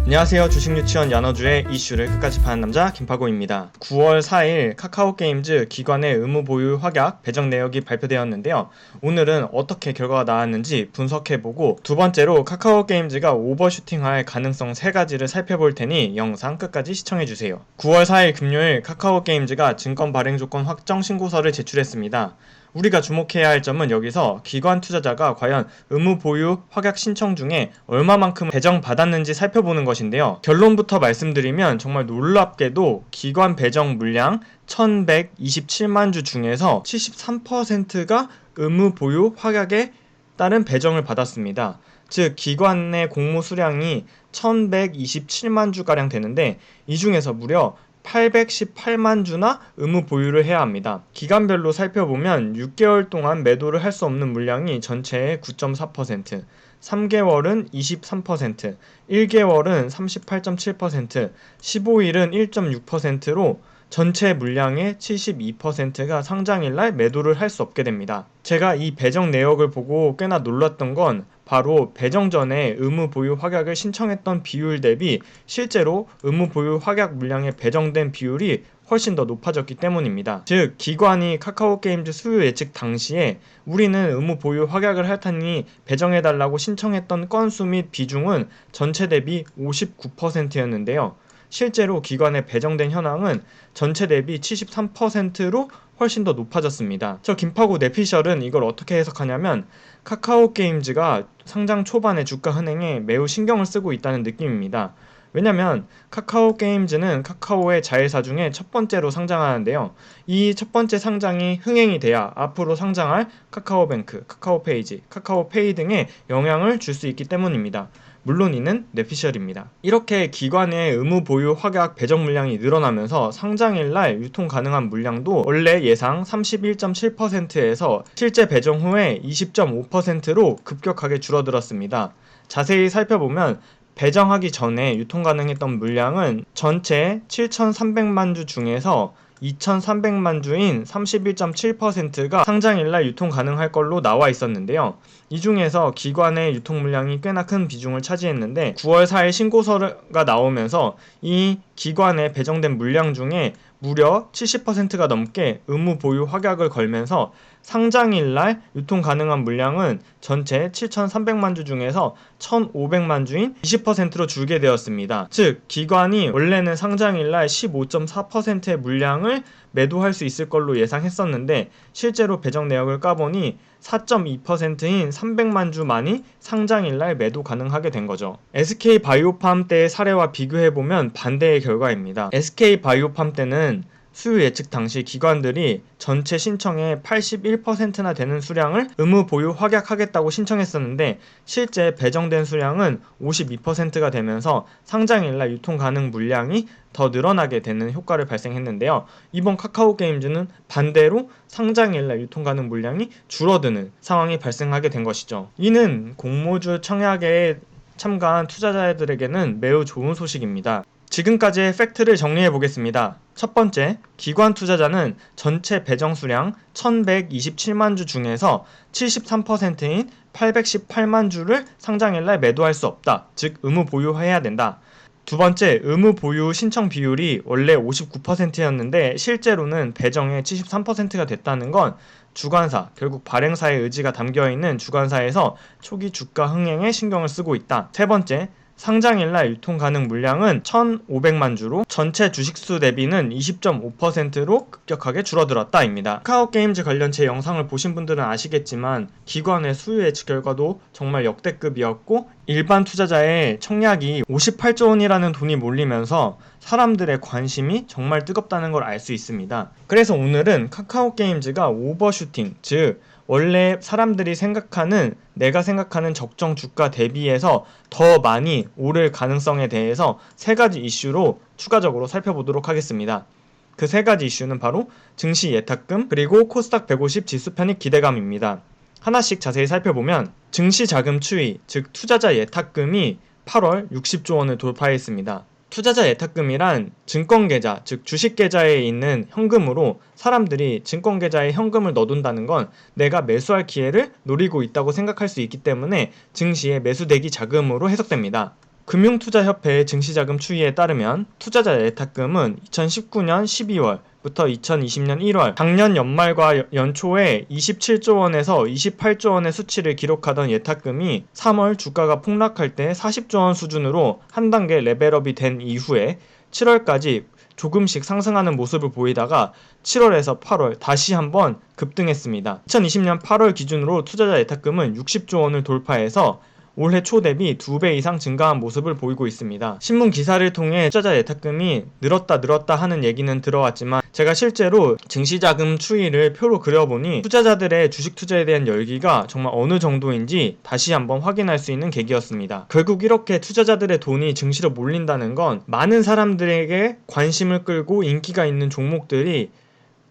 안녕하세요. 주식유치원 야너주의 이슈를 끝까지 파는 남자 김파고입니다. 9월 4일 카카오게임즈 기관의 의무 보유 확약 배정 내역이 발표되었는데요. 오늘은 어떻게 결과가 나왔는지 분석해보고, 두 번째로 카카오게임즈가 오버슈팅할 가능성 3가지를 살펴볼 테니 영상 끝까지 시청해주세요. 9월 4일 금요일 카카오게임즈가 증권 발행 조건 확정 신고서를 제출했습니다. 우리가 주목해야 할 점은 여기서 기관 투자자가 과연 의무 보유 확약 신청 중에 얼마만큼 배정받았는지 살펴보는 것인데요. 결론부터 말씀드리면 정말 놀랍게도 기관 배정 물량 1127만 주 중에서 73%가 의무 보유 확약에 따른 배정을 받았습니다. 즉 기관의 공모 수량이 1127만 주가량 되는데, 이 중에서 무려 818만 주나 의무 보유를 해야 합니다. 기간별로 살펴보면 6개월 동안 매도를 할 수 없는 물량이 전체의 9.4%, 3개월은 23%, 1개월은 38.7%, 15일은 1.6%로 전체 물량의 72%가 상장일날 매도를 할 수 없게 됩니다. 제가 이 배정 내역을 보고 꽤나 놀랐던 건 바로 배정 전에 의무 보유 확약을 신청했던 비율 대비 실제로 의무 보유 확약 물량에 배정된 비율이 훨씬 더 높아졌기 때문입니다. 즉 기관이 카카오게임즈 수요 예측 당시에 우리는 의무 보유 확약을 할 테니 배정해달라고 신청했던 건수 및 비중은 전체 대비 59%였는데요. 실제로 기관에 배정된 현황은 전체 대비 73%로 훨씬 더 높아졌습니다. 저 김파고 내피셜은 이걸 어떻게 해석하냐면, 카카오게임즈가 상장 초반의 주가 흔행에 매우 신경을 쓰고 있다는 느낌입니다. 왜냐면 카카오게임즈는 카카오의 자회사 중에 첫 번째로 상장하는데요. 이 첫 번째 상장이 흥행이 돼야 앞으로 상장할 카카오뱅크, 카카오페이지, 카카오페이 등에 영향을 줄 수 있기 때문입니다. 물론 이는 뇌피셜입니다. 이렇게 기관의 의무 보유 확약 배정 물량이 늘어나면서 상장일날 유통 가능한 물량도 원래 예상 31.7%에서 실제 배정 후에 20.5%로 급격하게 줄어들었습니다. 자세히 살펴보면 배정하기 전에 유통 가능했던 물량은 전체 7,300만 주 중에서 2,300만 주인 31.7%가 상장일날 유통 가능할 걸로 나와 있었는데요. 이 중에서 기관의 유통 물량이 꽤나 큰 비중을 차지했는데, 9월 4일 신고서가 나오면서 이 기관에 배정된 물량 중에 무려 70%가 넘게 의무 보유 확약을 걸면서 상장일날 유통 가능한 물량은 전체 7,300만 주 중에서 1,500만 주인 20%로 줄게 되었습니다. 즉 기관이 원래는 상장일날 15.4%의 물량을 매도할 수 있을 걸로 예상했었는데, 실제로 배정 내역을 까보니 4.2%인 300만 주만이 상장일날 매도 가능하게 된 거죠. SK바이오팜 때의 사례와 비교해보면 반대의 결과입니다. SK바이오팜 때는 수요 예측 당시 기관들이 전체 신청의 81%나 되는 수량을 의무 보유 확약하겠다고 신청했었는데, 실제 배정된 수량은 52%가 되면서 상장일날 유통 가능 물량이 더 늘어나게 되는 효과를 발생했는데요. 이번 카카오게임즈는 반대로 상장일날 유통 가능 물량이 줄어드는 상황이 발생하게 된 것이죠. 이는 공모주 청약에 참가한 투자자들에게는 매우 좋은 소식입니다. 지금까지의 팩트를 정리해 보겠습니다. 첫 번째, 기관 투자자는 전체 배정 수량 1127만 주 중에서 73%인 818만 주를 상장일날 매도할 수 없다. 즉 의무 보유해야 된다. 두 번째, 의무 보유 신청 비율이 원래 59%였는데 실제로는 배정의 73%가 됐다는 건 주관사, 결국 발행사의 의지가 담겨있는 주관사에서 초기 주가 흥행에 신경을 쓰고 있다. 세 번째, 상장일날 유통 가능 물량은 1,500만 주로 전체 주식수 대비는 20.5%로 급격하게 줄어들었다입니다. 카카오게임즈 관련 제 영상을 보신 분들은 아시겠지만 기관의 수요 예측 결과도 정말 역대급이었고, 일반 투자자의 청약이 58조 원이라는 돈이 몰리면서 사람들의 관심이 정말 뜨겁다는 걸 알 수 있습니다. 그래서 오늘은 카카오게임즈가 오버슈팅, 즉 원래 사람들이 생각하는, 내가 생각하는 적정 주가 대비해서 더 많이 오를 가능성에 대해서 3가지 이슈로 추가적으로 살펴보도록 하겠습니다. 그 3가지 이슈는 바로 증시 예탁금, 그리고 코스닥 150 지수 편입 기대감입니다. 하나씩 자세히 살펴보면, 증시 자금 추이, 즉 투자자 예탁금이 8월 60조 원을 돌파했습니다. 투자자 예탁금이란 증권계좌, 즉 주식계좌에 있는 현금으로 사람들이 증권계좌에 현금을 넣어둔다는 건 내가 매수할 기회를 노리고 있다고 생각할 수 있기 때문에 증시의 매수대기 자금으로 해석됩니다. 금융투자협회의 증시자금 추이에 따르면 투자자 예탁금은 2019년 12월부터 2020년 1월 작년 연말과 연초에 27조 원에서 28조 원의 수치를 기록하던 예탁금이 3월 주가가 폭락할 때 40조 원 수준으로 한 단계 레벨업이 된 이후에 7월까지 조금씩 상승하는 모습을 보이다가 7월에서 8월 다시 한번 급등했습니다. 2020년 8월 기준으로 투자자 예탁금은 60조 원을 돌파해서 올해 초 대비 2배 이상 증가한 모습을 보이고 있습니다. 신문 기사를 통해 투자자 예탁금이 늘었다 하는 얘기는 들어왔지만 제가 실제로 증시자금 추이를 표로 그려보니 투자자들의 주식 투자에 대한 열기가 정말 어느 정도인지 다시 한번 확인할 수 있는 계기였습니다. 결국 이렇게 투자자들의 돈이 증시로 몰린다는 건 많은 사람들에게 관심을 끌고 인기가 있는 종목들이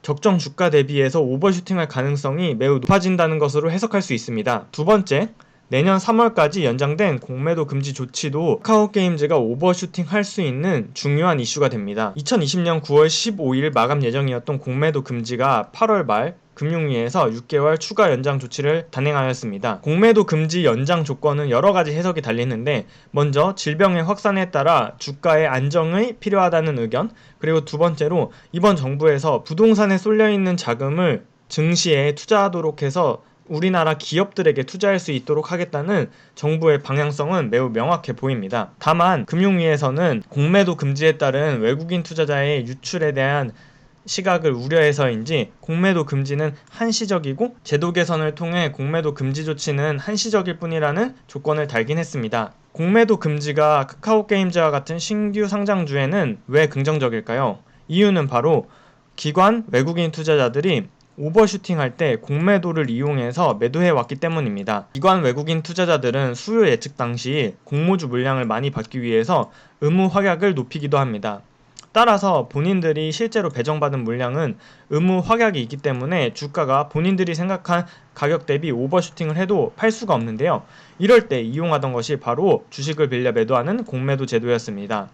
적정 주가 대비해서 오버슈팅할 가능성이 매우 높아진다는 것으로 해석할 수 있습니다. 두 번째, 내년 3월까지 연장된 공매도 금지 조치도 카카오게임즈가 오버슈팅 할 수 있는 중요한 이슈가 됩니다. 2020년 9월 15일 마감 예정이었던 공매도 금지가 8월 말 금융위에서 6개월 추가 연장 조치를 단행하였습니다. 공매도 금지 연장 조건은 여러 가지 해석이 달리는데 먼저 질병의 확산에 따라 주가의 안정이 필요하다는 의견, 그리고 두 번째로 이번 정부에서 부동산에 쏠려있는 자금을 증시에 투자하도록 해서 우리나라 기업들에게 투자할 수 있도록 하겠다는 정부의 방향성은 매우 명확해 보입니다. 다만 금융위에서는 공매도 금지에 따른 외국인 투자자의 유출에 대한 시각을 우려해서인지 공매도 금지는 한시적이고 제도 개선을 통해 공매도 금지 조치는 한시적일 뿐이라는 조건을 달긴 했습니다. 공매도 금지가 카카오게임즈와 같은 신규 상장주에는 왜 긍정적일까요? 이유는 바로 기관 외국인 투자자들이 오버슈팅할 때 공매도를 이용해서 매도해 왔기 때문입니다. 기관 외국인 투자자들은 수요 예측 당시 공모주 물량을 많이 받기 위해서 의무 확약을 높이기도 합니다. 따라서 본인들이 실제로 배정받은 물량은 의무 확약이 있기 때문에 주가가 본인들이 생각한 가격 대비 오버슈팅을 해도 팔 수가 없는데요. 이럴 때 이용하던 것이 바로 주식을 빌려 매도하는 공매도 제도였습니다.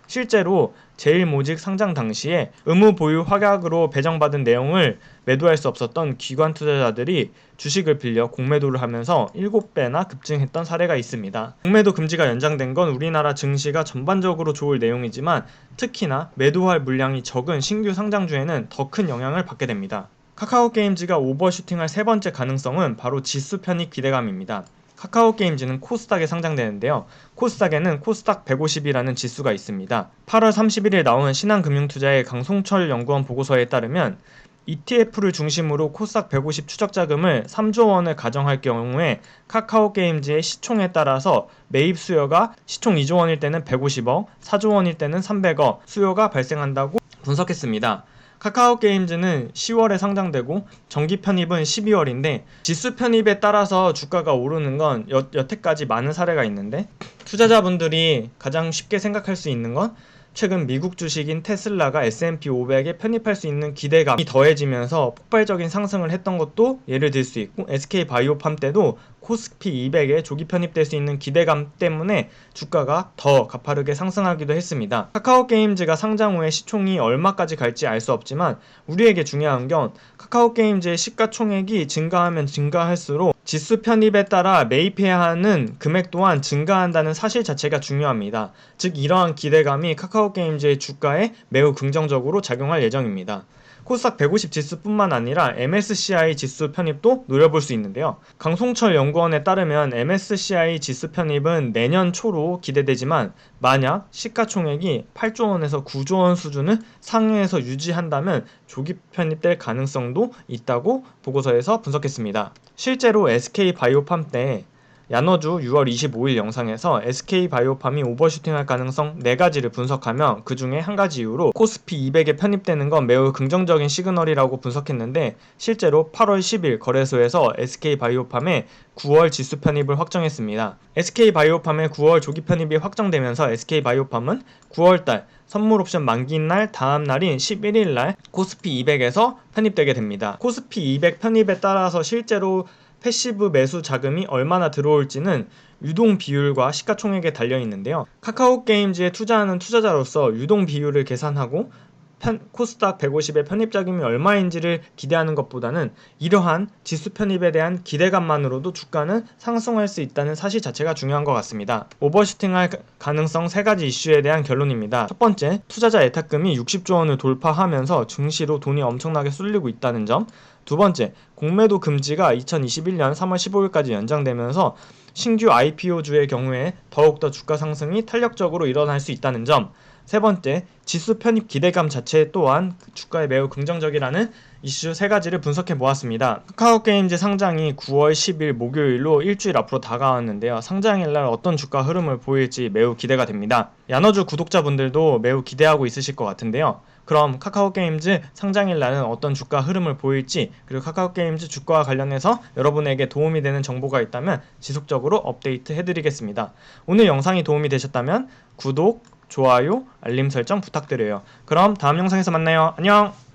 실제로 제일모직 상장 당시에 의무 보유 확약으로 배정받은 내용을 매도할 수 없었던 기관 투자자들이 주식을 빌려 공매도를 하면서 7배나 급증했던 사례가 있습니다. 공매도 금지가 연장된 건 우리나라 증시가 전반적으로 좋을 내용이지만 특히나 매도할 물량이 적은 신규 상장주에는 더 큰 영향을 받게 됩니다. 카카오게임즈가 오버슈팅할 세 번째 가능성은 바로 지수 편입 기대감입니다. 카카오게임즈는 코스닥에 상장되는데요. 코스닥에는 코스닥 150이라는 지수가 있습니다. 8월 31일 나온 신한금융투자의 강송철 연구원 보고서에 따르면 ETF를 중심으로 코스닥 150 추적자금을 3조 원을 가정할 경우에 카카오게임즈의 시총에 따라서 매입 수요가 시총 2조 원일 때는 150억, 4조 원일 때는 300억 수요가 발생한다고 분석했습니다. 카카오게임즈는 10월에 상장되고 정기 편입은 12월인데 지수 편입에 따라서 주가가 오르는 건 여태까지 많은 사례가 있는데 투자자분들이 가장 쉽게 생각할 수 있는 건 최근 미국 주식인 테슬라가 S&P 500에 편입할 수 있는 기대감이 더해지면서 폭발적인 상승을 했던 것도 예를 들 수 있고 SK바이오팜 때도 코스피 200에 조기 편입될 수 있는 기대감 때문에 주가가 더 가파르게 상승하기도 했습니다. 카카오게임즈가 상장 후에 시총이 얼마까지 갈지 알 수 없지만 우리에게 중요한 건 카카오게임즈의 시가총액이 증가하면 증가할수록 지수 편입에 따라 매입해야 하는 금액 또한 증가한다는 사실 자체가 중요합니다. 즉 이러한 기대감이 카카오게임즈의 주가에 매우 긍정적으로 작용할 예정입니다. 코스닥 150 지수뿐만 아니라 MSCI 지수 편입도 노려볼 수 있는데요. 강송철 연구원에 따르면 MSCI 지수 편입은 내년 초로 기대되지만 만약 시가총액이 8조 원에서 9조 원 수준을 상회에서 유지한다면 조기 편입될 가능성도 있다고 보고서에서 분석했습니다. 실제로 SK바이오팜 때 야너주 6월 25일 영상에서 SK바이오팜이 오버슈팅할 가능성 4가지를 분석하며 그 중에 한 가지 이유로 코스피 200에 편입되는 건 매우 긍정적인 시그널이라고 분석했는데 실제로 8월 10일 거래소에서 SK바이오팜의 9월 지수 편입을 확정했습니다. SK바이오팜의 9월 조기 편입이 확정되면서 SK바이오팜은 9월달 선물 옵션 만기인 날 다음 날인 11일 날 코스피 200에서 편입되게 됩니다. 코스피 200 편입에 따라서 실제로 패시브 매수 자금이 얼마나 들어올지는 유동 비율과 시가총액에 달려 있는데요. 카카오게임즈에 투자하는 투자자로서 유동 비율을 계산하고 코스닥 150의 편입 자금이 얼마인지를 기대하는 것보다는 이러한 지수 편입에 대한 기대감만으로도 주가는 상승할 수 있다는 사실 자체가 중요한 것 같습니다. 오버슈팅할 가능성 3가지 이슈에 대한 결론입니다. 첫 번째, 투자자 예탁금이 60조 원을 돌파하면서 증시로 돈이 엄청나게 쏠리고 있다는 점. 두 번째, 공매도 금지가 2021년 3월 15일까지 연장되면서 신규 IPO주의 경우에 더욱더 주가 상승이 탄력적으로 일어날 수 있다는 점. 세 번째, 지수 편입 기대감 자체 또한 주가에 매우 긍정적이라는 이슈 3가지를 분석해 보았습니다. 카카오게임즈 상장이 9월 10일 목요일로 일주일 앞으로 다가왔는데요. 상장일날 어떤 주가 흐름을 보일지 매우 기대가 됩니다. 야너주 구독자분들도 매우 기대하고 있으실 것 같은데요. 그럼 카카오게임즈 상장일날은 어떤 주가 흐름을 보일지, 그리고 카카오게임즈 주가와 관련해서 여러분에게 도움이 되는 정보가 있다면 지속적으로 업데이트 해드리겠습니다. 오늘 영상이 도움이 되셨다면 구독, 좋아요, 알림 설정 부탁드려요. 그럼 다음 영상에서 만나요. 안녕!